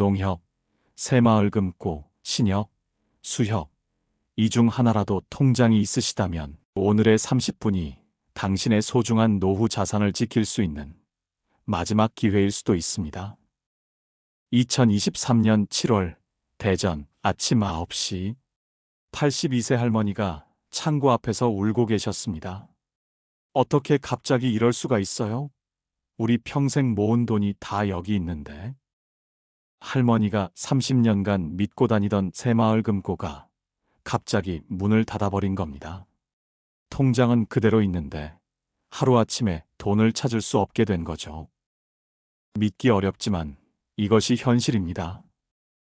농협, 새마을금고, 신협, 수협, 이 중 하나라도 통장이 있으시다면 오늘의 30분이 당신의 소중한 노후 자산을 지킬 수 있는 마지막 기회일 수도 있습니다. 2023년 7월 대전 아침 9시 82세 할머니가 창고 앞에서 울고 계셨습니다. 어떻게 갑자기 이럴 수가 있어요? 우리 평생 모은 돈이 다 여기 있는데. 할머니가 30년간 믿고 다니던 새마을금고가 갑자기 문을 닫아버린 겁니다. 통장은 그대로 있는데 하루아침에 돈을 찾을 수 없게 된 거죠. 믿기 어렵지만 이것이 현실입니다.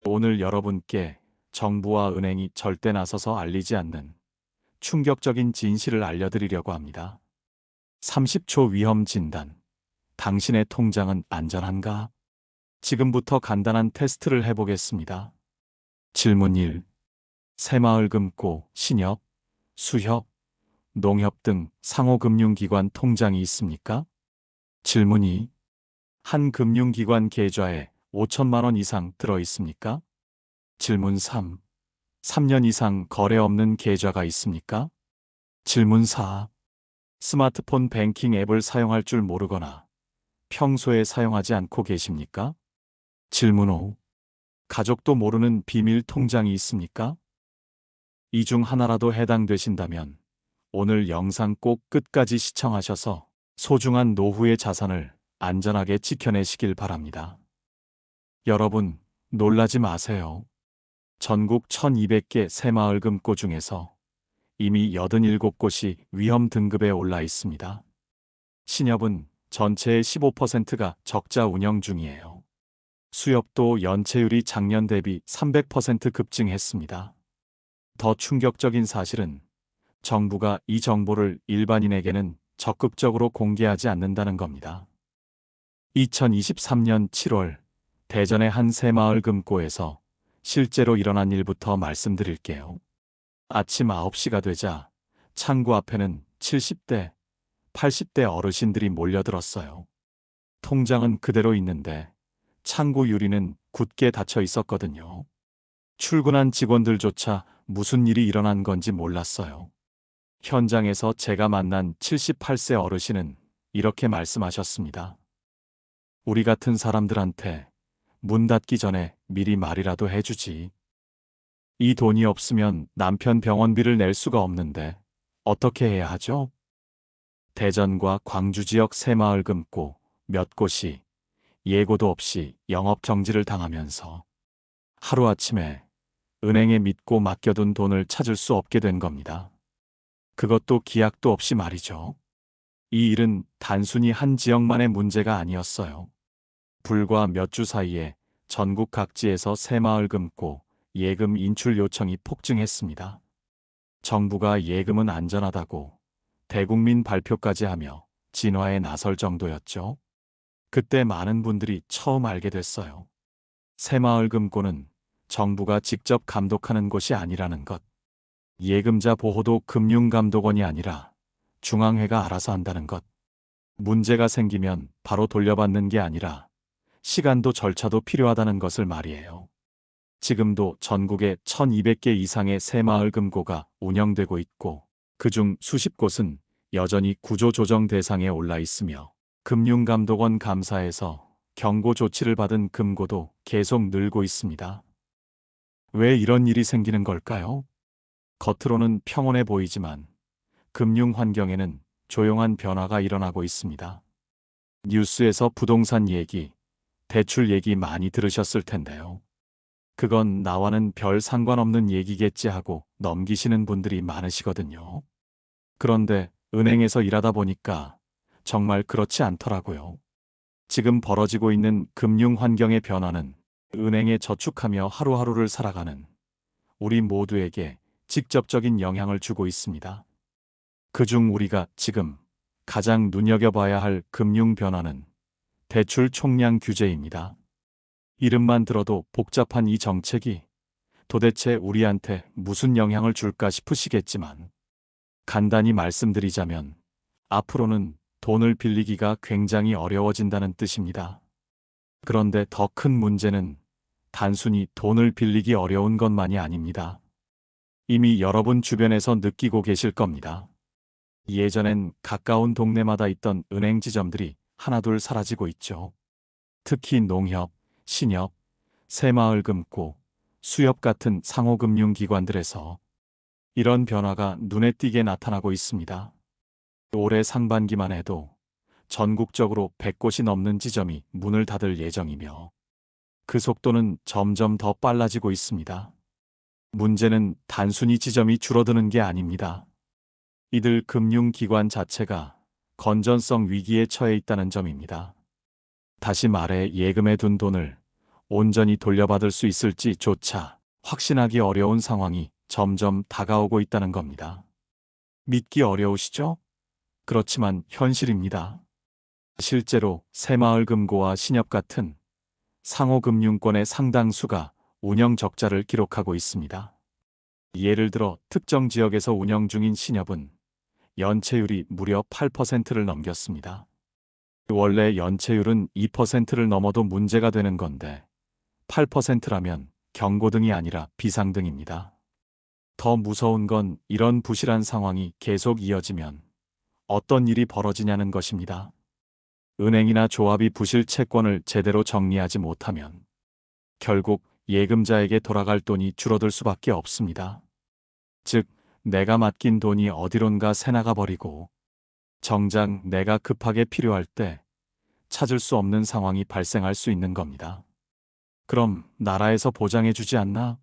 오늘 여러분께 정부와 은행이 절대 나서서 알리지 않는 충격적인 진실을 알려드리려고 합니다. 30초 위험 진단. 당신의 통장은 안전한가? 지금부터 간단한 테스트를 해보겠습니다. 질문 1. 새마을금고, 신협, 수협, 농협 등 상호금융기관 통장이 있습니까? 질문 2. 한 금융기관 계좌에 5천만 원 이상 들어 있습니까? 질문 3. 3년 이상 거래 없는 계좌가 있습니까? 질문 4. 스마트폰 뱅킹 앱을 사용할 줄 모르거나 평소에 사용하지 않고 계십니까? 질문 5. 가족도 모르는 비밀 통장이 있습니까? 이 중 하나라도 해당되신다면 오늘 영상 꼭 끝까지 시청하셔서 소중한 노후의 자산을 안전하게 지켜내시길 바랍니다. 여러분, 놀라지 마세요. 전국 1200개 새마을금고 중에서 이미 87곳이 위험 등급에 올라 있습니다. 신협은 전체의 15%가 적자 운영 중이에요. 수협도 연체율이 작년 대비 300% 급증했습니다. 더 충격적인 사실은 정부가 이 정보를 일반인에게는 적극적으로 공개하지 않는다는 겁니다. 2023년 7월 대전의 한 새마을금고에서 실제로 일어난 일부터 말씀드릴게요. 아침 9시가 되자 창구 앞에는 70대, 80대 어르신들이 몰려들었어요. 통장은 그대로 있는데 창구 유리는 굳게 닫혀 있었거든요. 출근한 직원들조차 무슨 일이 일어난 건지 몰랐어요. 현장에서 제가 만난 78세 어르신은 이렇게 말씀하셨습니다. 우리 같은 사람들한테 문 닫기 전에 미리 말이라도 해주지. 이 돈이 없으면 남편 병원비를 낼 수가 없는데 어떻게 해야 하죠? 대전과 광주 지역 새마을금고 몇 곳이 예고도 없이 영업 정지를 당하면서 하루아침에 은행에 믿고 맡겨둔 돈을 찾을 수 없게 된 겁니다. 그것도 기약도 없이 말이죠. 이 일은 단순히 한 지역만의 문제가 아니었어요. 불과 몇 주 사이에 전국 각지에서 새마을금고 예금 인출 요청이 폭증했습니다. 정부가 예금은 안전하다고 대국민 발표까지 하며 진화에 나설 정도였죠. 그때 많은 분들이 처음 알게 됐어요. 새마을금고는 정부가 직접 감독하는 곳이 아니라는 것. 예금자 보호도 금융감독원이 아니라 중앙회가 알아서 한다는 것. 문제가 생기면 바로 돌려받는 게 아니라 시간도 절차도 필요하다는 것을 말이에요. 지금도 전국에 1200개 이상의 새마을금고가 운영되고 있고 그중 수십 곳은 여전히 구조조정 대상에 올라 있으며 금융감독원 감사에서 경고 조치를 받은 금고도 계속 늘고 있습니다. 왜 이런 일이 생기는 걸까요? 겉으로는 평온해 보이지만 금융 환경에는 조용한 변화가 일어나고 있습니다. 뉴스에서 부동산 얘기, 대출 얘기 많이 들으셨을 텐데요. 그건 나와는 별 상관없는 얘기겠지 하고 넘기시는 분들이 많으시거든요. 그런데 은행에서 일하다 보니까 정말 그렇지 않더라고요. 지금 벌어지고 있는 금융 환경의 변화는 은행에 저축하며 하루하루를 살아가는 우리 모두에게 직접적인 영향을 주고 있습니다. 그중 우리가 지금 가장 눈여겨봐야 할 금융 변화는 대출 총량 규제입니다. 이름만 들어도 복잡한 이 정책이 도대체 우리한테 무슨 영향을 줄까 싶으시겠지만 간단히 말씀드리자면 앞으로는 돈을 빌리기가 굉장히 어려워진다는 뜻입니다. 그런데 더 큰 문제는 단순히 돈을 빌리기 어려운 것만이 아닙니다. 이미 여러분 주변에서 느끼고 계실 겁니다. 예전엔 가까운 동네마다 있던 은행 지점들이 하나둘 사라지고 있죠. 특히 농협, 신협, 새마을금고, 수협 같은 상호금융기관들에서 이런 변화가 눈에 띄게 나타나고 있습니다. 올해 상반기만 해도 전국적으로 100곳이 넘는 지점이 문을 닫을 예정이며 그 속도는 점점 더 빨라지고 있습니다. 문제는 단순히 지점이 줄어드는 게 아닙니다. 이들 금융기관 자체가 건전성 위기에 처해 있다는 점입니다. 다시 말해 예금에 둔 돈을 온전히 돌려받을 수 있을지조차 확신하기 어려운 상황이 점점 다가오고 있다는 겁니다. 믿기 어려우시죠? 그렇지만 현실입니다. 실제로 새마을금고와 신협 같은 상호금융권의 상당수가 운영 적자를 기록하고 있습니다. 예를 들어 특정 지역에서 운영 중인 신협은 연체율이 무려 8%를 넘겼습니다. 원래 연체율은 2%를 넘어도 문제가 되는 건데 8%라면 경고등이 아니라 비상등입니다. 더 무서운 건 이런 부실한 상황이 계속 이어지면 어떤 일이 벌어지냐는 것입니다. 은행이나 조합이 부실 채권을 제대로 정리하지 못하면 결국 예금자에게 돌아갈 돈이 줄어들 수밖에 없습니다. 즉, 내가 맡긴 돈이 어디론가 새나가 버리고 정작 내가 급하게 필요할 때 찾을 수 없는 상황이 발생할 수 있는 겁니다. 그럼 나라에서 보장해주지 않나?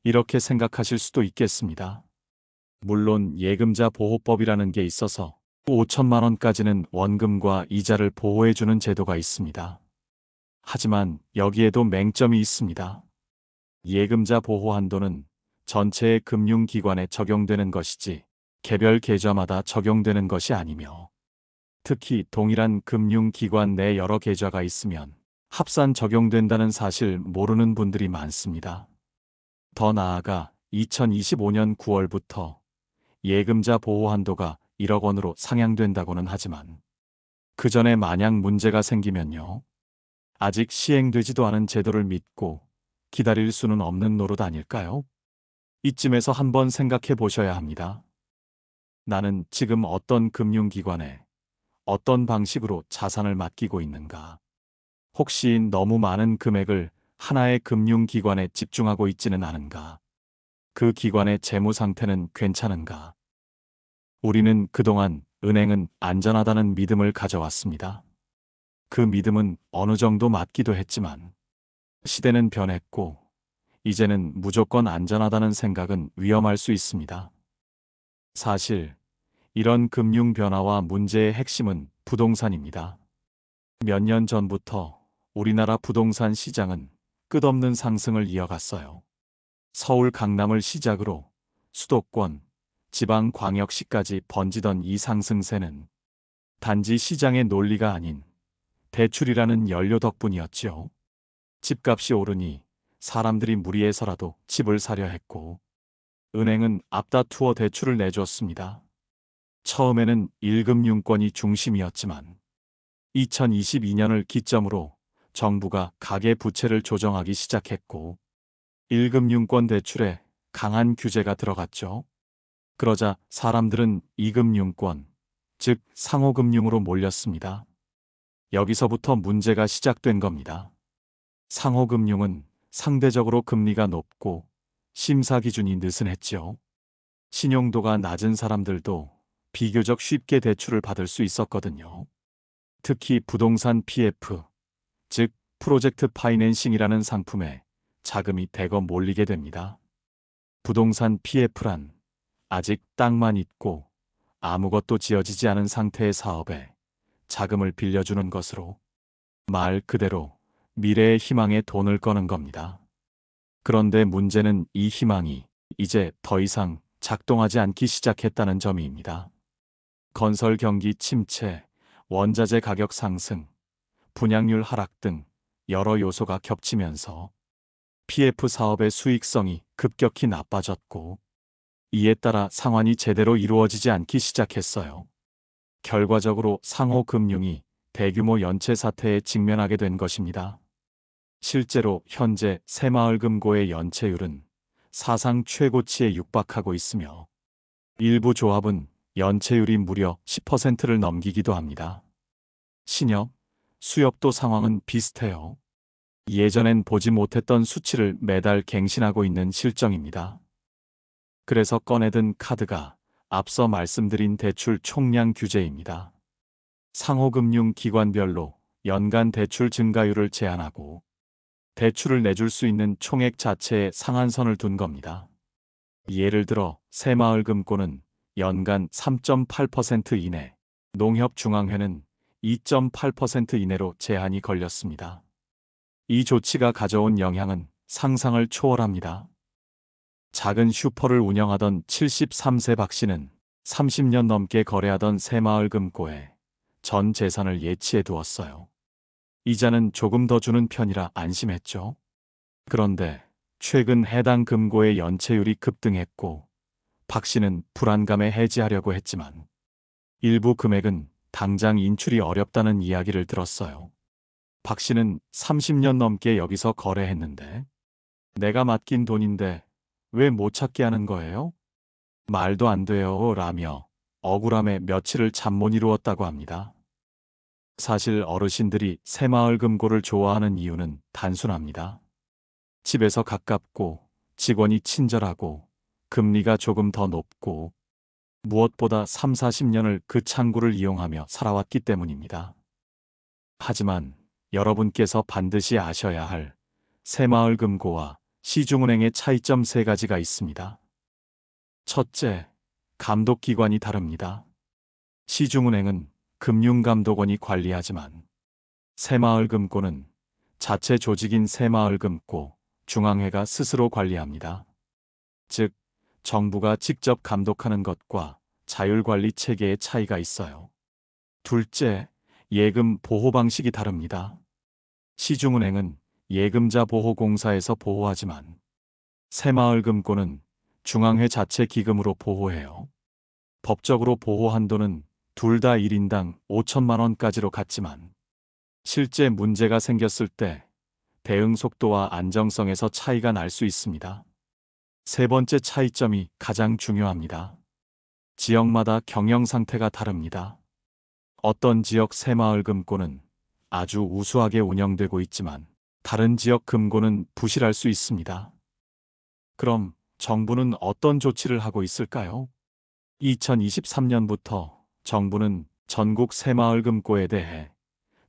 이렇게 생각하실 수도 있겠습니다. 물론 예금자 보호법이라는 게 있어서 5천만 원까지는 원금과 이자를 보호해주는 제도가 있습니다. 하지만 여기에도 맹점이 있습니다. 예금자 보호 한도는 전체의 금융기관에 적용되는 것이지 개별 계좌마다 적용되는 것이 아니며 특히 동일한 금융기관 내 여러 계좌가 있으면 합산 적용된다는 사실 모르는 분들이 많습니다. 더 나아가 2025년 9월부터 예금자 보호 한도가 1억 원으로 상향된다고는 하지만 그 전에 만약 문제가 생기면요. 아직 시행되지도 않은 제도를 믿고 기다릴 수는 없는 노릇 아닐까요? 이쯤에서 한번 생각해 보셔야 합니다. 나는 지금 어떤 금융기관에 어떤 방식으로 자산을 맡기고 있는가? 혹시 너무 많은 금액을 하나의 금융기관에 집중하고 있지는 않은가? 그 기관의 재무 상태는 괜찮은가? 우리는 그동안 은행은 안전하다는 믿음을 가져왔습니다. 그 믿음은 어느 정도 맞기도 했지만 시대는 변했고 이제는 무조건 안전하다는 생각은 위험할 수 있습니다. 사실 이런 금융 변화와 문제의 핵심은 부동산입니다. 몇 년 전부터 우리나라 부동산 시장은 끝없는 상승을 이어갔어요. 서울 강남을 시작으로 수도권, 지방광역시까지 번지던 이 상승세는 단지 시장의 논리가 아닌 대출이라는 연료 덕분이었지요. 집값이 오르니 사람들이 무리해서라도 집을 사려 했고 은행은 앞다투어 대출을 내줬습니다. 처음에는 1금융권이 중심이었지만 2022년을 기점으로 정부가 가계 부채를 조정하기 시작했고 1금융권 대출에 강한 규제가 들어갔죠. 그러자 사람들은 2금융권, 즉 상호금융으로 몰렸습니다. 여기서부터 문제가 시작된 겁니다. 상호금융은 상대적으로 금리가 높고 심사 기준이 느슨했죠. 신용도가 낮은 사람들도 비교적 쉽게 대출을 받을 수 있었거든요. 특히 부동산 PF, 즉 프로젝트 파이낸싱이라는 상품에 자금이 대거 몰리게 됩니다. 부동산 PF란 아직 땅만 있고 아무것도 지어지지 않은 상태의 사업에 자금을 빌려주는 것으로 말 그대로 미래의 희망에 돈을 거는 겁니다. 그런데 문제는 이 희망이 이제 더 이상 작동하지 않기 시작했다는 점입니다. 건설 경기 침체, 원자재 가격 상승, 분양률 하락 등 여러 요소가 겹치면서 PF 사업의 수익성이 급격히 나빠졌고 이에 따라 상환이 제대로 이루어지지 않기 시작했어요. 결과적으로 상호금융이 대규모 연체 사태에 직면하게 된 것입니다. 실제로 현재 새마을금고의 연체율은 사상 최고치에 육박하고 있으며 일부 조합은 연체율이 무려 10%를 넘기기도 합니다. 신협, 수협도 상황은 비슷해요. 예전엔 보지 못했던 수치를 매달 갱신하고 있는 실정입니다. 그래서 꺼내든 카드가 앞서 말씀드린 대출 총량 규제입니다. 상호금융기관별로 연간 대출 증가율을 제한하고 대출을 내줄 수 있는 총액 자체에 상한선을 둔 겁니다. 예를 들어 새마을금고는 연간 3.8% 이내, 농협중앙회는 2.8% 이내로 제한이 걸렸습니다. 이 조치가 가져온 영향은 상상을 초월합니다. 작은 슈퍼를 운영하던 73세 박 씨는 30년 넘게 거래하던 새마을금고에 전 재산을 예치해 두었어요. 이자는 조금 더 주는 편이라 안심했죠. 그런데 최근 해당 금고의 연체율이 급등했고 박 씨는 불안감에 해지하려고 했지만 일부 금액은 당장 인출이 어렵다는 이야기를 들었어요. 박 씨는 30년 넘게 여기서 거래했는데 내가 맡긴 돈인데 왜 못 찾게 하는 거예요? 말도 안 돼요 라며 억울함에 며칠을 잠 못 이루었다고 합니다. 사실 어르신들이 새마을금고를 좋아하는 이유는 단순합니다. 집에서 가깝고 직원이 친절하고 금리가 조금 더 높고 무엇보다 3, 40년을 그 창구를 이용하며 살아왔기 때문입니다. 하지만 여러분께서 반드시 아셔야 할 새마을금고와 시중은행의 차이점 세 가지가 있습니다. 첫째, 감독기관이 다릅니다. 시중은행은 금융감독원이 관리하지만 새마을금고는 자체 조직인 새마을금고 중앙회가 스스로 관리합니다. 즉, 정부가 직접 감독하는 것과 자율관리 체계의 차이가 있어요. 둘째, 예금 보호 방식이 다릅니다. 시중은행은 예금자 보호공사에서 보호하지만 새마을금고는 중앙회 자체 기금으로 보호해요. 법적으로 보호 한도는 둘 다 1인당 5천만 원까지로 같지만 실제 문제가 생겼을 때 대응 속도와 안정성에서 차이가 날 수 있습니다. 세 번째 차이점이 가장 중요합니다. 지역마다 경영 상태가 다릅니다. 어떤 지역 새마을금고는 아주 우수하게 운영되고 있지만 다른 지역 금고는 부실할 수 있습니다. 그럼 정부는 어떤 조치를 하고 있을까요? 2023년부터 정부는 전국 새마을금고에 대해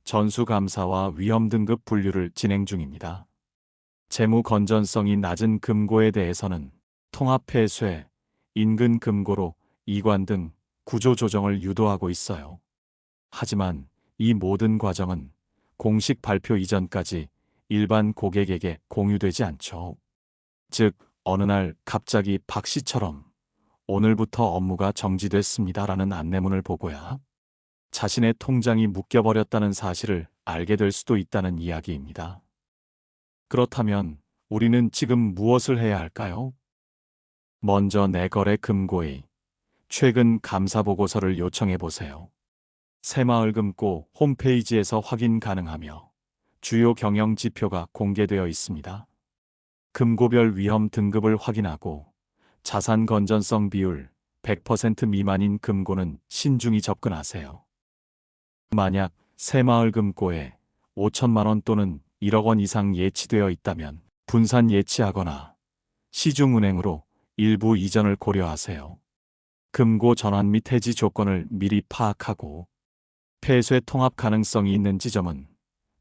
전수감사와 위험등급 분류를 진행 중입니다. 재무 건전성이 낮은 금고에 대해서는 통합폐쇄, 인근 금고로 이관 등 구조 조정을 유도하고 있어요. 하지만 이 모든 과정은 공식 발표 이전까지 일반 고객에게 공유되지 않죠. 즉, 어느 날 갑자기 박 씨처럼 오늘부터 업무가 정지됐습니다라는 안내문을 보고야 자신의 통장이 묶여버렸다는 사실을 알게 될 수도 있다는 이야기입니다. 그렇다면 우리는 지금 무엇을 해야 할까요? 먼저 내거래 금고의 최근 감사 보고서를 요청해 보세요. 새마을금고 홈페이지에서 확인 가능하며 주요 경영 지표가 공개되어 있습니다. 금고별 위험 등급을 확인하고 자산 건전성 비율 100% 미만인 금고는 신중히 접근하세요. 만약 새마을금고에 5천만 원 또는 1억 원 이상 예치되어 있다면 분산 예치하거나 시중은행으로 일부 이전을 고려하세요. 금고 전환 및 해지 조건을 미리 파악하고 폐쇄 통합 가능성이 있는 지점은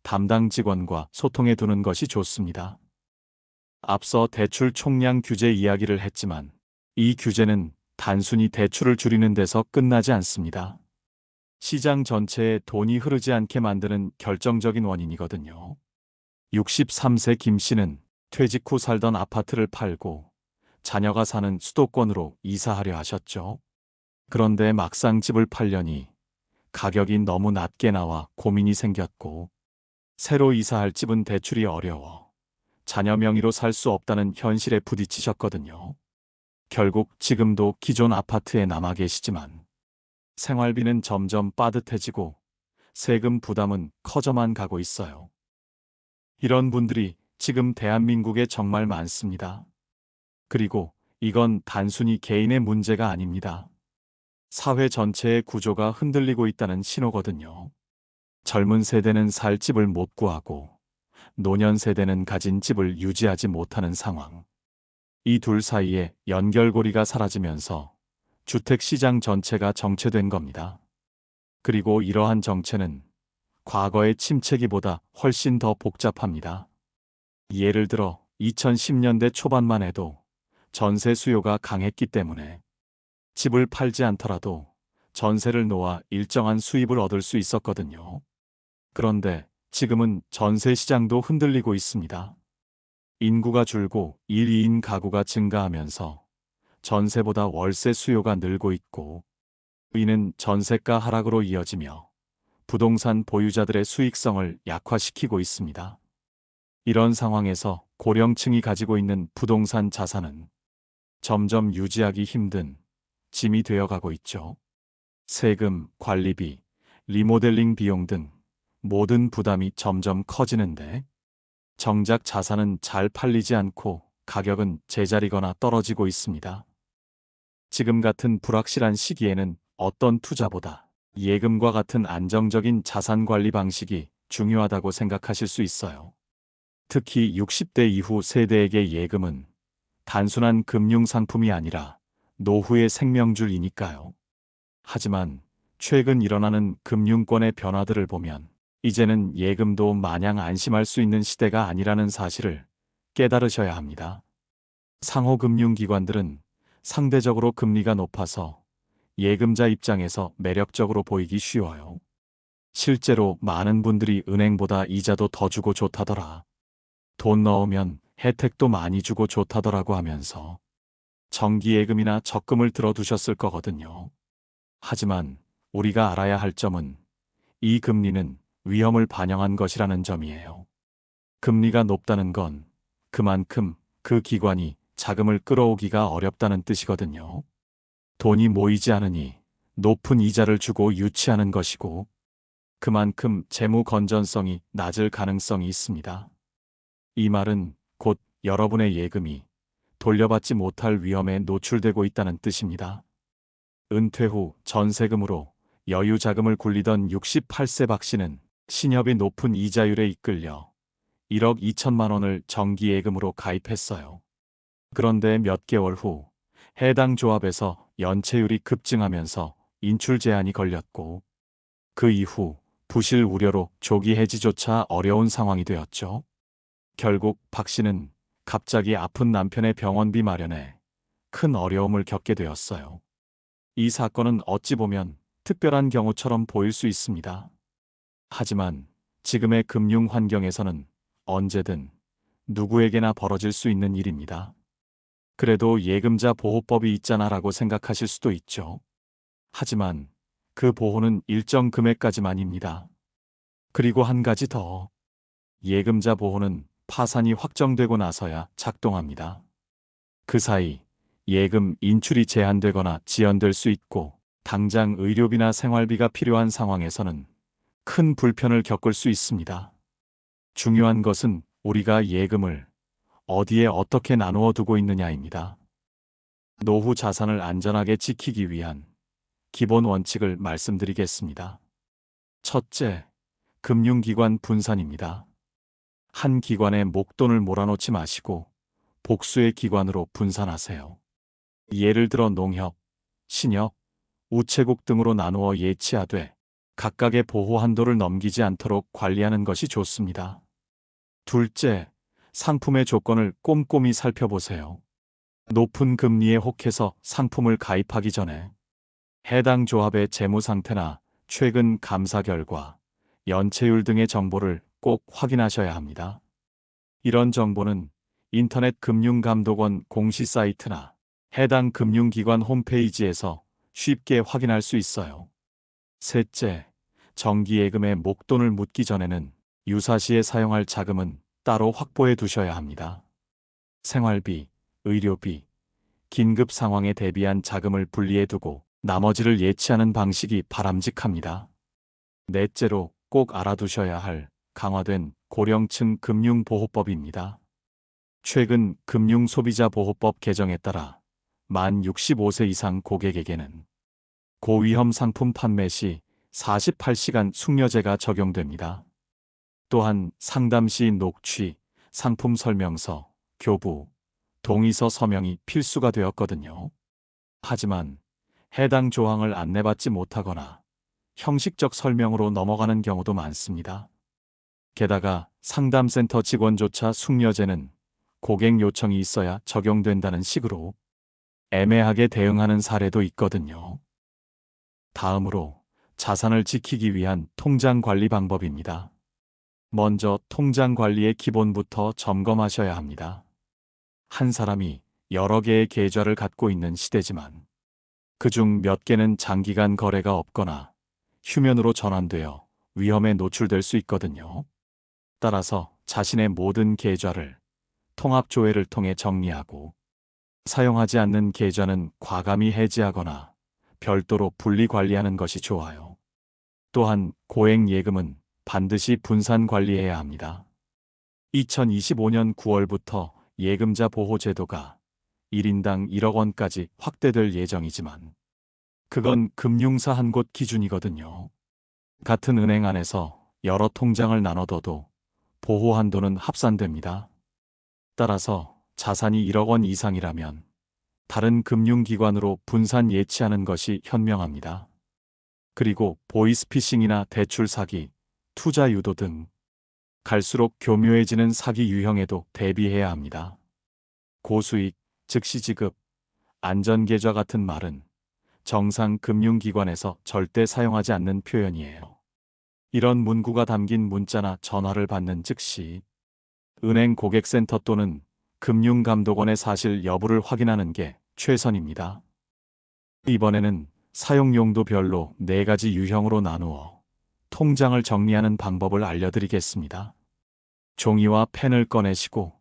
담당 직원과 소통해 두는 것이 좋습니다. 앞서 대출 총량 규제 이야기를 했지만 이 규제는 단순히 대출을 줄이는 데서 끝나지 않습니다. 시장 전체에 돈이 흐르지 않게 만드는 결정적인 원인이거든요. 63세 김 씨는 퇴직 후 살던 아파트를 팔고 자녀가 사는 수도권으로 이사하려 하셨죠. 그런데 막상 집을 팔려니 가격이 너무 낮게 나와 고민이 생겼고 새로 이사할 집은 대출이 어려워 자녀 명의로 살 수 없다는 현실에 부딪히셨거든요. 결국 지금도 기존 아파트에 남아 계시지만 생활비는 점점 빠듯해지고 세금 부담은 커져만 가고 있어요. 이런 분들이 지금 대한민국에 정말 많습니다. 그리고 이건 단순히 개인의 문제가 아닙니다. 사회 전체의 구조가 흔들리고 있다는 신호거든요. 젊은 세대는 살 집을 못 구하고 노년 세대는 가진 집을 유지하지 못하는 상황. 이 둘 사이에 연결고리가 사라지면서 주택시장 전체가 정체된 겁니다. 그리고 이러한 정체는 과거의 침체기보다 훨씬 더 복잡합니다. 예를 들어 2010년대 초반만 해도 전세 수요가 강했기 때문에 집을 팔지 않더라도 전세를 놓아 일정한 수입을 얻을 수 있었거든요. 그런데 지금은 전세 시장도 흔들리고 있습니다. 인구가 줄고 1, 2인 가구가 증가하면서 전세보다 월세 수요가 늘고 있고, 이는 전세가 하락으로 이어지며 부동산 보유자들의 수익성을 약화시키고 있습니다. 이런 상황에서 고령층이 가지고 있는 부동산 자산은 점점 유지하기 힘든 짐이 되어가고 있죠. 세금, 관리비, 리모델링 비용 등 모든 부담이 점점 커지는데, 정작 자산은 잘 팔리지 않고 가격은 제자리거나 떨어지고 있습니다. 지금 같은 불확실한 시기에는 어떤 투자보다 예금과 같은 안정적인 자산 관리 방식이 중요하다고 생각하실 수 있어요. 특히 60대 이후 세대에게 예금은 단순한 금융 상품이 아니라 노후의 생명줄이니까요. 하지만 최근 일어나는 금융권의 변화들을 보면 이제는 예금도 마냥 안심할 수 있는 시대가 아니라는 사실을 깨달으셔야 합니다. 상호금융기관들은 상대적으로 금리가 높아서 예금자 입장에서 매력적으로 보이기 쉬워요. 실제로 많은 분들이 은행보다 이자도 더 주고 좋다더라, 돈 넣으면 혜택도 많이 주고 좋다더라고 하면서 정기예금이나 적금을 들어두셨을 거거든요. 하지만 우리가 알아야 할 점은 이 금리는 위험을 반영한 것이라는 점이에요. 금리가 높다는 건 그만큼 그 기관이 자금을 끌어오기가 어렵다는 뜻이거든요. 돈이 모이지 않으니 높은 이자를 주고 유치하는 것이고, 그만큼 재무 건전성이 낮을 가능성이 있습니다. 이 말은 곧 여러분의 예금이 돌려받지 못할 위험에 노출되고 있다는 뜻입니다. 은퇴 후 전세금으로 여유 자금을 굴리던 68세 박 씨는 신협이 높은 이자율에 이끌려 1억 2천만 원을 정기예금으로 가입했어요. 그런데 몇 개월 후 해당 조합에서 연체율이 급증하면서 인출 제한이 걸렸고, 그 이후 부실 우려로 조기 해지조차 어려운 상황이 되었죠. 결국 박 씨는 갑자기 아픈 남편의 병원비 마련에 큰 어려움을 겪게 되었어요. 이 사건은 어찌 보면 특별한 경우처럼 보일 수 있습니다. 하지만 지금의 금융 환경에서는 언제든 누구에게나 벌어질 수 있는 일입니다. 그래도 예금자 보호법이 있잖아라고 생각하실 수도 있죠. 하지만 그 보호는 일정 금액까지만입니다. 그리고 한 가지 더. 예금자 보호는 파산이 확정되고 나서야 작동합니다. 그 사이 예금 인출이 제한되거나 지연될 수 있고, 당장 의료비나 생활비가 필요한 상황에서는 큰 불편을 겪을 수 있습니다. 중요한 것은 우리가 예금을 어디에 어떻게 나누어 두고 있느냐입니다. 노후 자산을 안전하게 지키기 위한 기본 원칙을 말씀드리겠습니다. 첫째, 금융기관 분산입니다. 한 기관에 목돈을 몰아놓지 마시고 복수의 기관으로 분산하세요. 예를 들어 농협, 신협, 우체국 등으로 나누어 예치하되 각각의 보호 한도를 넘기지 않도록 관리하는 것이 좋습니다. 둘째, 상품의 조건을 꼼꼼히 살펴보세요. 높은 금리에 혹해서 상품을 가입하기 전에 해당 조합의 재무 상태나 최근 감사 결과, 연체율 등의 정보를 꼭 확인하셔야 합니다. 이런 정보는 인터넷 금융감독원 공시 사이트나 해당 금융기관 홈페이지에서 쉽게 확인할 수 있어요. 셋째, 정기예금에 목돈을 묻기 전에는 유사시에 사용할 자금은 따로 확보해 두셔야 합니다. 생활비, 의료비, 긴급 상황에 대비한 자금을 분리해 두고 나머지를 예치하는 방식이 바람직합니다. 넷째로 꼭 알아두셔야 할 강화된 고령층 금융보호법입니다. 최근 금융소비자보호법 개정에 따라 만 65세 이상 고객에게는 고위험 상품 판매 시 48시간 숙려제가 적용됩니다. 또한 상담 시 녹취, 상품 설명서, 교부, 동의서 서명이 필수가 되었거든요. 하지만 해당 조항을 안내받지 못하거나 형식적 설명으로 넘어가는 경우도 많습니다. 게다가 상담센터 직원조차 숙려제는 고객 요청이 있어야 적용된다는 식으로 애매하게 대응하는 사례도 있거든요. 다음으로 자산을 지키기 위한 통장 관리 방법입니다. 먼저 통장 관리의 기본부터 점검하셔야 합니다. 한 사람이 여러 개의 계좌를 갖고 있는 시대지만 그중 몇 개는 장기간 거래가 없거나 휴면으로 전환되어 위험에 노출될 수 있거든요. 따라서 자신의 모든 계좌를 통합조회를 통해 정리하고 사용하지 않는 계좌는 과감히 해지하거나 별도로 분리 관리하는 것이 좋아요. 또한 고액 예금은 반드시 분산 관리해야 합니다. 2025년 9월부터 예금자 보호제도가 1인당 1억 원까지 확대될 예정이지만 그건 금융사 한 곳 기준이거든요. 같은 은행 안에서 여러 통장을 나눠둬도 보호 한도는 합산됩니다. 따라서 자산이 1억 원 이상이라면 다른 금융기관으로 분산 예치하는 것이 현명합니다. 그리고 보이스피싱이나 대출 사기, 투자 유도 등 갈수록 교묘해지는 사기 유형에도 대비해야 합니다. 고수익, 즉시 지급, 안전계좌 같은 말은 정상 금융기관에서 절대 사용하지 않는 표현이에요. 이런 문구가 담긴 문자나 전화를 받는 즉시 은행 고객센터 또는 금융감독원의 사실 여부를 확인하는 게 최선입니다. 이번에는 사용 용도별로 4가지 유형으로 나누어 통장을 정리하는 방법을 알려드리겠습니다. 종이와 펜을 꺼내시고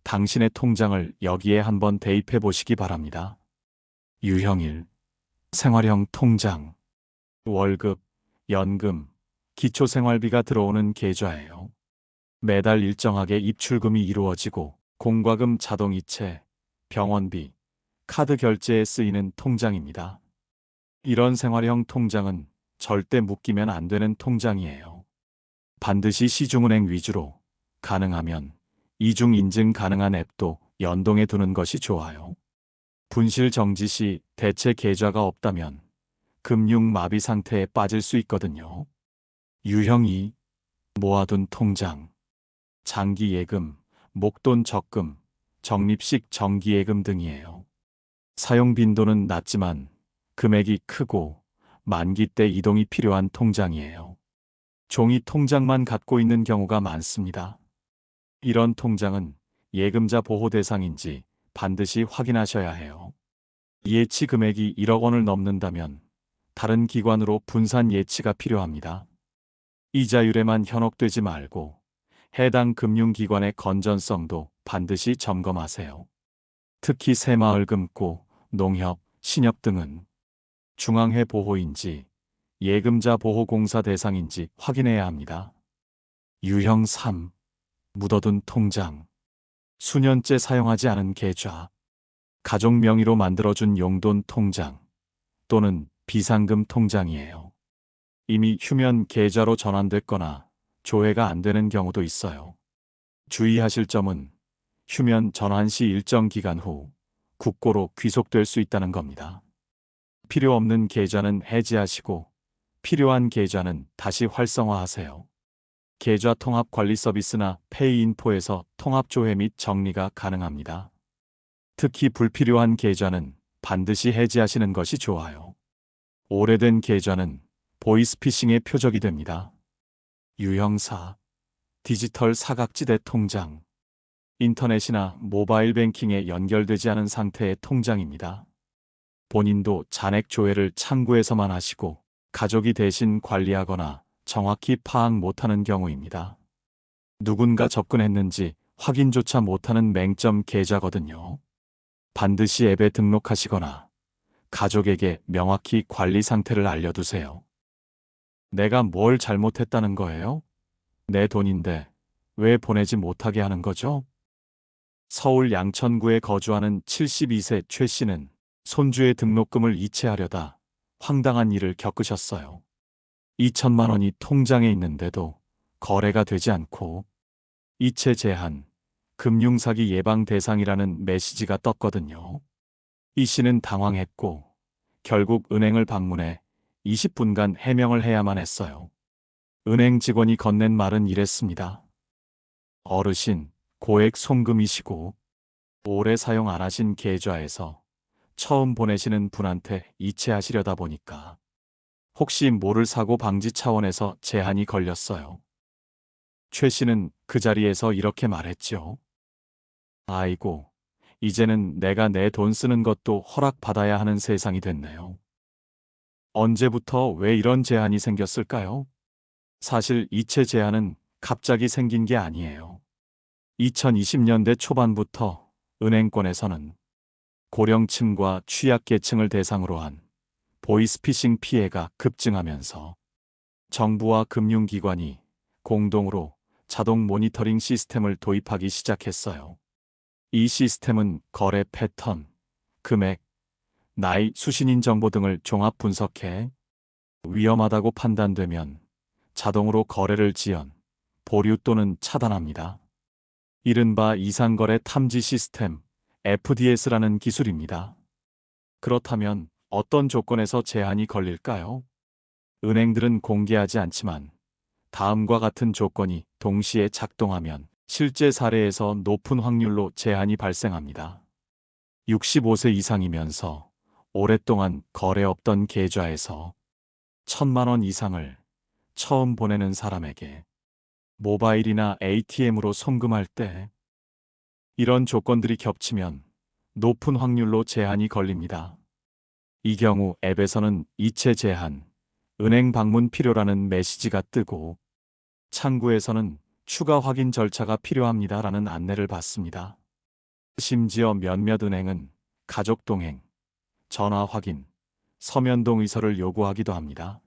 당신의 통장을 여기에 한번 대입해 보시기 바랍니다. 유형 1. 생활형 통장. 월급, 연금, 기초생활비가 들어오는 계좌예요. 매달 일정하게 입출금이 이루어지고 공과금 자동이체, 병원비, 카드 결제에 쓰이는 통장입니다. 이런 생활형 통장은 절대 묶이면 안 되는 통장이에요. 반드시 시중은행 위주로, 가능하면 이중 인증 가능한 앱도 연동해 두는 것이 좋아요. 분실 정지 시 대체 계좌가 없다면 금융 마비 상태에 빠질 수 있거든요. 유형 2. 모아둔 통장. 장기 예금, 목돈 적금, 적립식 정기예금 등이에요. 사용 빈도는 낮지만 금액이 크고 만기 때 이동이 필요한 통장이에요. 종이 통장만 갖고 있는 경우가 많습니다. 이런 통장은 예금자 보호 대상인지 반드시 확인하셔야 해요. 예치 금액이 1억 원을 넘는다면 다른 기관으로 분산 예치가 필요합니다. 이자율에만 현혹되지 말고 해당 금융기관의 건전성도 반드시 점검하세요. 특히 새마을금고, 농협, 신협 등은 중앙회 보호인지 예금자 보호공사 대상인지 확인해야 합니다. 유형 3. 묻어둔 통장. 수년째 사용하지 않은 계좌. 가족 명의로 만들어준 용돈 통장 또는 비상금 통장이에요. 이미 휴면 계좌로 전환됐거나 조회가 안 되는 경우도 있어요. 주의하실 점은 휴면 전환 시 일정 기간 후 국고로 귀속될 수 있다는 겁니다. 필요 없는 계좌는 해지하시고 필요한 계좌는 다시 활성화하세요. 계좌 통합 관리 서비스나 페이인포에서 통합 조회 및 정리가 가능합니다. 특히 불필요한 계좌는 반드시 해지하시는 것이 좋아요. 오래된 계좌는 보이스피싱의 표적이 됩니다. 유형 4. 디지털 사각지대 통장. 인터넷이나 모바일 뱅킹에 연결되지 않은 상태의 통장입니다. 본인도 잔액 조회를 창구에서만 하시고 가족이 대신 관리하거나 정확히 파악 못하는 경우입니다. 누군가 접근했는지 확인조차 못하는 맹점 계좌거든요. 반드시 앱에 등록하시거나 가족에게 명확히 관리 상태를 알려두세요. 내가 뭘 잘못했다는 거예요? 내 돈인데 왜 보내지 못하게 하는 거죠? 서울 양천구에 거주하는 72세 최 씨는 손주의 등록금을 이체하려다 황당한 일을 겪으셨어요. 2천만 원이 통장에 있는데도 거래가 되지 않고 이체 제한, 금융사기 예방 대상이라는 메시지가 떴거든요. 이 씨는 당황했고 결국 은행을 방문해 20분간 해명을 해야만 했어요. 은행 직원이 건넨 말은 이랬습니다. 어르신, 고액 송금이시고 오래 사용 안 하신 계좌에서 처음 보내시는 분한테 이체하시려다 보니까 혹시 모를 사고 방지 차원에서 제한이 걸렸어요. 최 씨는 그 자리에서 이렇게 말했죠. 아이고, 이제는 내가 내 돈 쓰는 것도 허락받아야 하는 세상이 됐네요. 언제부터 왜 이런 제한이 생겼을까요? 사실 이체 제한은 갑자기 생긴 게 아니에요. 2020년대 초반부터 은행권에서는 고령층과 취약계층을 대상으로 한 보이스피싱 피해가 급증하면서 정부와 금융기관이 공동으로 자동 모니터링 시스템을 도입하기 시작했어요. 이 시스템은 거래 패턴, 금액, 나이, 수신인 정보 등을 종합 분석해 위험하다고 판단되면 자동으로 거래를 지연, 보류 또는 차단합니다. 이른바 이상거래 탐지 시스템 FDS라는 기술입니다. 그렇다면 어떤 조건에서 제한이 걸릴까요? 은행들은 공개하지 않지만 다음과 같은 조건이 동시에 작동하면 실제 사례에서 높은 확률로 제한이 발생합니다. 65세 이상이면서 오랫동안 거래 없던 계좌에서 1,000만 원 이상을 처음 보내는 사람에게 모바일이나 ATM으로 송금할 때 이런 조건들이 겹치면 높은 확률로 제한이 걸립니다. 이 경우 앱에서는 이체 제한, 은행 방문 필요라는 메시지가 뜨고 창구에서는 추가 확인 절차가 필요합니다라는 안내를 받습니다. 심지어 몇몇 은행은 가족 동행, 전화 확인, 서면 동의서를 요구하기도 합니다.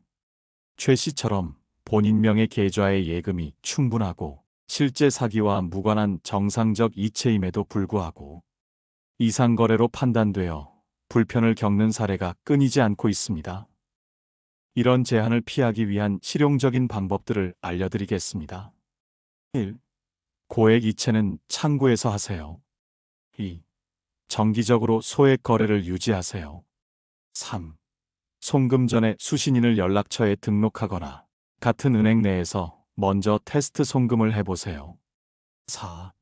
최 씨처럼 본인 명의 계좌의 예금이 충분하고 실제 사기와 무관한 정상적 이체임에도 불구하고 이상거래로 판단되어 불편을 겪는 사례가 끊이지 않고 있습니다. 이런 제한을 피하기 위한 실용적인 방법들을 알려드리겠습니다. 1. 고액 이체는 창구에서 하세요. 2. 정기적으로 소액 거래를 유지하세요. 3. 송금 전에 수신인을 연락처에 등록하거나 같은 은행 내에서 먼저 테스트 송금을 해보세요. 4.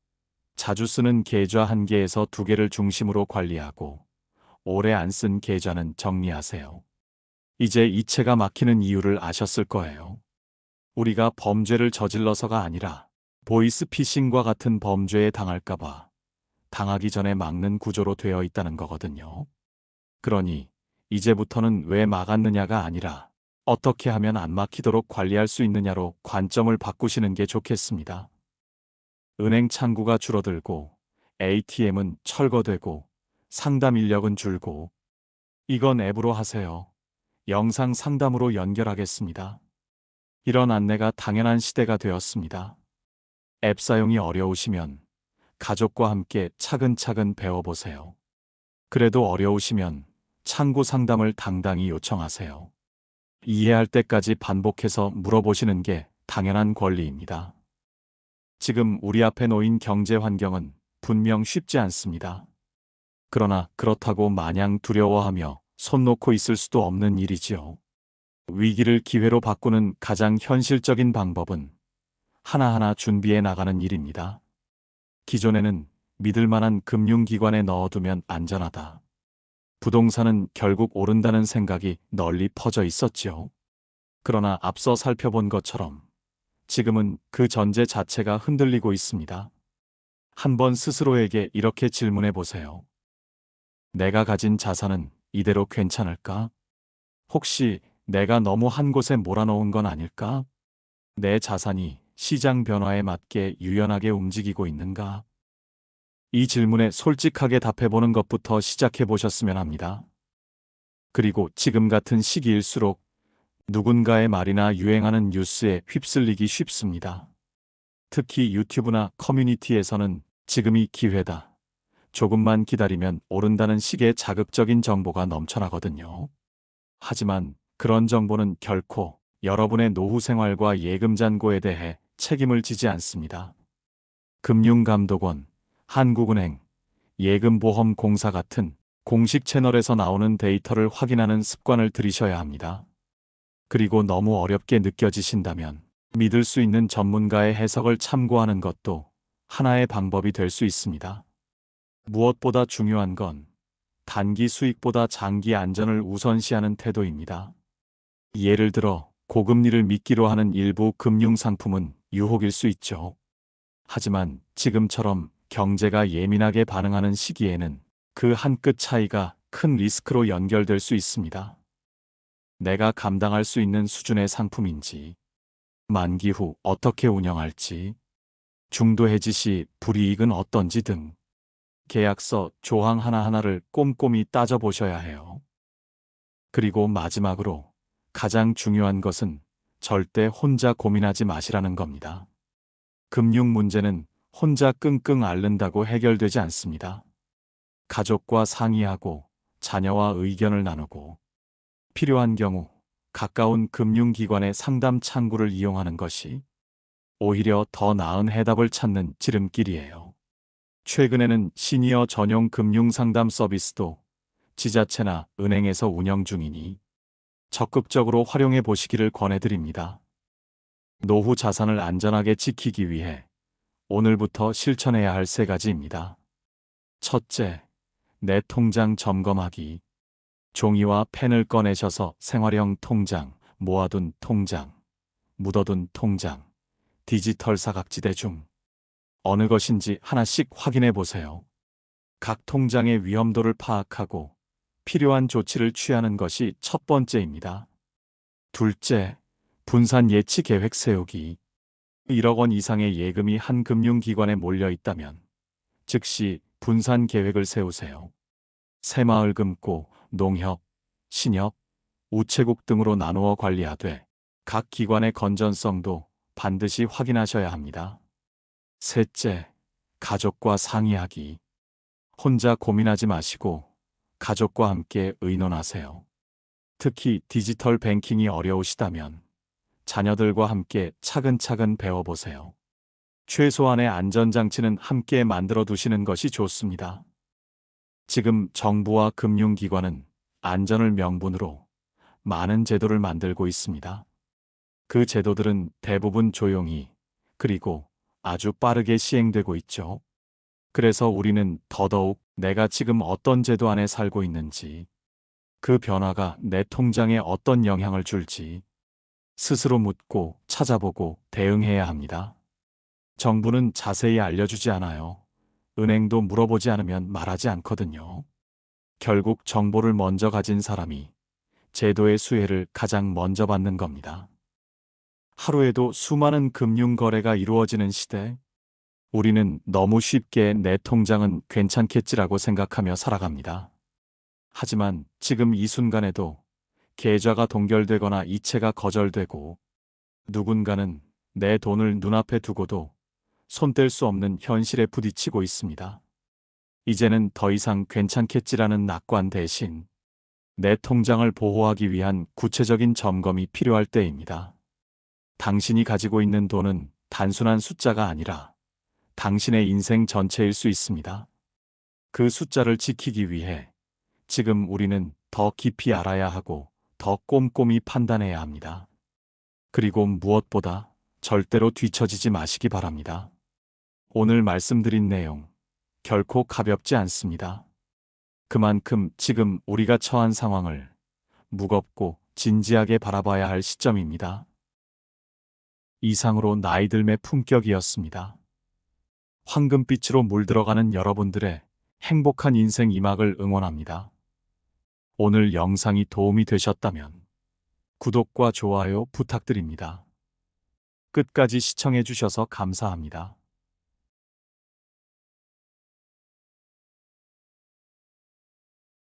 자주 쓰는 계좌 1개에서 2개를 중심으로 관리하고 오래 안 쓴 계좌는 정리하세요. 이제 이체가 막히는 이유를 아셨을 거예요. 우리가 범죄를 저질러서가 아니라 보이스피싱과 같은 범죄에 당할까봐 당하기 전에 막는 구조로 되어 있다는 거거든요. 그러니 이제부터는 왜 막았느냐가 아니라 어떻게 하면 안 막히도록 관리할 수 있느냐로 관점을 바꾸시는 게 좋겠습니다. 은행 창구가 줄어들고 ATM은 철거되고 상담 인력은 줄고 이건 앱으로 하세요. 영상 상담으로 연결하겠습니다. 이런 안내가 당연한 시대가 되었습니다. 앱 사용이 어려우시면 가족과 함께 차근차근 배워보세요. 그래도 어려우시면 창구 상담을 당당히 요청하세요. 이해할 때까지 반복해서 물어보시는 게 당연한 권리입니다. 지금 우리 앞에 놓인 경제 환경은 분명 쉽지 않습니다. 그러나 그렇다고 마냥 두려워하며 손 놓고 있을 수도 없는 일이지요. 위기를 기회로 바꾸는 가장 현실적인 방법은 하나하나 준비해 나가는 일입니다. 기존에는 믿을 만한 금융기관에 넣어두면 안전하다. 부동산은 결국 오른다는 생각이 널리 퍼져 있었지요. 그러나 앞서 살펴본 것처럼 지금은 그 전제 자체가 흔들리고 있습니다. 한번 스스로에게 이렇게 질문해 보세요. 내가 가진 자산은 이대로 괜찮을까? 혹시 내가 너무 한 곳에 몰아놓은 건 아닐까? 내 자산이 시장 변화에 맞게 유연하게 움직이고 있는가? 이 질문에 솔직하게 답해보는 것부터 시작해 보셨으면 합니다. 그리고 지금 같은 시기일수록 누군가의 말이나 유행하는 뉴스에 휩쓸리기 쉽습니다. 특히 유튜브나 커뮤니티에서는 지금이 기회다, 조금만 기다리면 오른다는 식의 자극적인 정보가 넘쳐나거든요. 하지만 그런 정보는 결코 여러분의 노후 생활과 예금 잔고에 대해 책임을 지지 않습니다. 금융감독원, 한국은행, 예금보험공사 같은 공식 채널에서 나오는 데이터를 확인하는 습관을 들이셔야 합니다. 그리고 너무 어렵게 느껴지신다면 믿을 수 있는 전문가의 해석을 참고하는 것도 하나의 방법이 될 수 있습니다. 무엇보다 중요한 건 단기 수익보다 장기 안전을 우선시하는 태도입니다. 예를 들어 고금리를 미끼로 하는 일부 금융상품은 유혹일 수 있죠. 하지만 지금처럼 경제가 예민하게 반응하는 시기에는 그 한 끗 차이가 큰 리스크로 연결될 수 있습니다. 내가 감당할 수 있는 수준의 상품인지, 만기 후 어떻게 운영할지, 중도 해지 시 불이익은 어떤지 등 계약서 조항 하나하나를 꼼꼼히 따져보셔야 해요. 그리고 마지막으로 가장 중요한 것은 절대 혼자 고민하지 마시라는 겁니다. 금융 문제는 혼자 끙끙 앓는다고 해결되지 않습니다. 가족과 상의하고 자녀와 의견을 나누고 필요한 경우 가까운 금융기관의 상담 창구를 이용하는 것이 오히려 더 나은 해답을 찾는 지름길이에요. 최근에는 시니어 전용 금융상담 서비스도 지자체나 은행에서 운영 중이니 적극적으로 활용해 보시기를 권해드립니다. 노후 자산을 안전하게 지키기 위해 오늘부터 실천해야 할 3가지입니다. 첫째, 내 통장 점검하기. 종이와 펜을 꺼내셔서 생활형 통장, 모아둔 통장, 묻어둔 통장, 디지털 사각지대 중 어느 것인지 하나씩 확인해 보세요. 각 통장의 위험도를 파악하고 필요한 조치를 취하는 것이 첫 번째입니다. 둘째, 분산 예치 계획 세우기. 1억 원 이상의 예금이 한 금융기관에 몰려 있다면 즉시 분산 계획을 세우세요. 새마을금고, 농협, 신협, 우체국 등으로 나누어 관리하되 각 기관의 건전성도 반드시 확인하셔야 합니다. 셋째, 가족과 상의하기. 혼자 고민하지 마시고 가족과 함께 의논하세요. 특히 디지털 뱅킹이 어려우시다면 자녀들과 함께 차근차근 배워보세요. 최소한의 안전장치는 함께 만들어 두시는 것이 좋습니다. 지금 정부와 금융기관은 안전을 명분으로 많은 제도를 만들고 있습니다. 그 제도들은 대부분 조용히 그리고 아주 빠르게 시행되고 있죠. 그래서 우리는 더더욱 내가 지금 어떤 제도 안에 살고 있는지, 그 변화가 내 통장에 어떤 영향을 줄지 스스로 묻고 찾아보고 대응해야 합니다. 정부는 자세히 알려주지 않아요. 은행도 물어보지 않으면 말하지 않거든요. 결국 정보를 먼저 가진 사람이 제도의 수혜를 가장 먼저 받는 겁니다. 하루에도 수많은 금융 거래가 이루어지는 시대, 우리는 너무 쉽게 내 통장은 괜찮겠지라고 생각하며 살아갑니다. 하지만 지금 이 순간에도 계좌가 동결되거나 이체가 거절되고 누군가는 내 돈을 눈앞에 두고도 손댈 수 없는 현실에 부딪히고 있습니다. 이제는 더 이상 괜찮겠지라는 낙관 대신 내 통장을 보호하기 위한 구체적인 점검이 필요할 때입니다. 당신이 가지고 있는 돈은 단순한 숫자가 아니라 당신의 인생 전체일 수 있습니다. 그 숫자를 지키기 위해 지금 우리는 더 깊이 알아야 하고 더 꼼꼼히 판단해야 합니다. 그리고 무엇보다 절대로 뒤처지지 마시기 바랍니다. 오늘 말씀드린 내용 결코 가볍지 않습니다. 그만큼 지금 우리가 처한 상황을 무겁고 진지하게 바라봐야 할 시점입니다. 이상으로 나이들매 품격이었습니다. 황금빛으로 물들어가는 여러분들의 행복한 인생 이막을 응원합니다. 오늘 영상이 도움이 되셨다면 구독과 좋아요 부탁드립니다. 끝까지 시청해 주셔서 감사합니다.